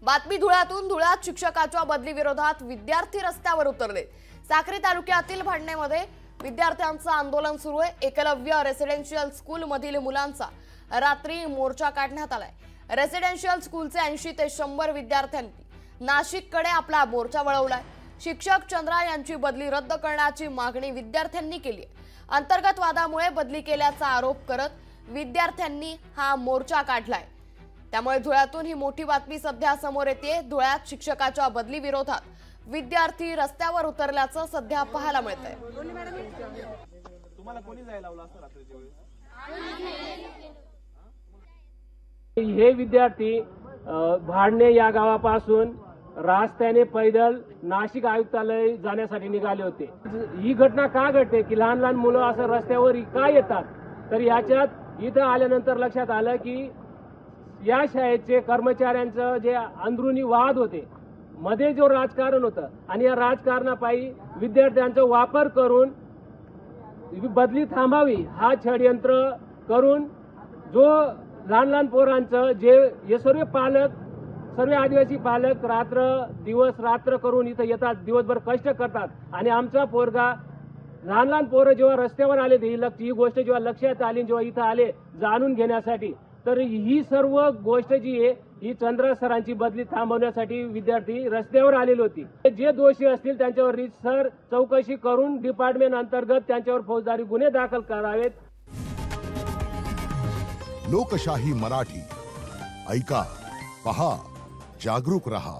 बातमी धुळ्यातून। धुळ्यात शिक्षकाच्या बदली विरोधात विद्यार्थी रस्त्यावर उतरले। साक्री तालुक्यातील भांडणेमध्ये विद्यार्थ्यांचं आंदोलन सुरू आहे। एकलव्य रेसिडेन्शियल स्कूल मधील मुलांचा रात्री मोर्चा काढण्यात आलाय। रेसिडेन्शियल स्कूलचे 80 ते 100 विद्यार्थ्यांनी नाशिककडे आपला मोर्चा वळवलाय। शिक्षक चंद्रा यांची बदली रद्द करण्याची मागणी विद्यार्थ्यांनी केली आहे। अंतर्गत वादामुळे बदली केल्याचा आरोप करत विद्यार्थ्यांनी हा मोर्चा काढलाय। त्यामुळे धुळ्यातून ही मोठी बातमी सध्या समोर येते। धुळ्यात शिक्षकाच्या बदली विरोधात विद्यार्थी रस्त्यावर उतरल्याचं सध्या पाहायला मिळतंय। तुम्हाला कोणी जायला लावलं असं रात्रीच्या वेळेस? हे विद्यार्थी भांडणे या गावापासून रस्त्याने पैदल नाशिक आयुक्तालय जाण्यासाठी निघाले होते। ही घटना का घडते की लहान लहान मुलं असं रस्त्यावर का येतात, तर याच्यात इथं आल्यानंतर लक्षात आलं की या शाळेचे कर्मचाऱ्यांचं जे अंदरुनी वाद होते, मध्ये जो राजकारण होतं आणि या राजकारणापायी विद्यार्थ्यांचा वापर करून बदली थांबावी हा षडयंत्र करून जो लहान लहान पोरांचं जे सर्व पालक, सर्व आदिवासी पालक दिवस रात्र करून इथं येतात, दिवसभर कष्ट करतात आणि आमचा पोरगा लहान लहान पोरं जेव्हा रस्त्यावर आले, ही गोष्ट जेव्हा लक्षात आली, जेव्हा इथं आले जाणून घेण्यासाठी, तर ही सर्व गोष्ट जी आहे ही चंद्रा सरांची बदली थांबवण्यासाठी विद्यार्थी रस्त्यावर आलेले होते। जे दोषी असतील त्यांच्यावर रीतसर चौकशी करून डिपार्टमेंट अंतर्गत त्यांच्यावर फौजदारी गुन्हे दाखल करावेत। लोकशाही मराठी ऐका, पहा, जागरूक रहा।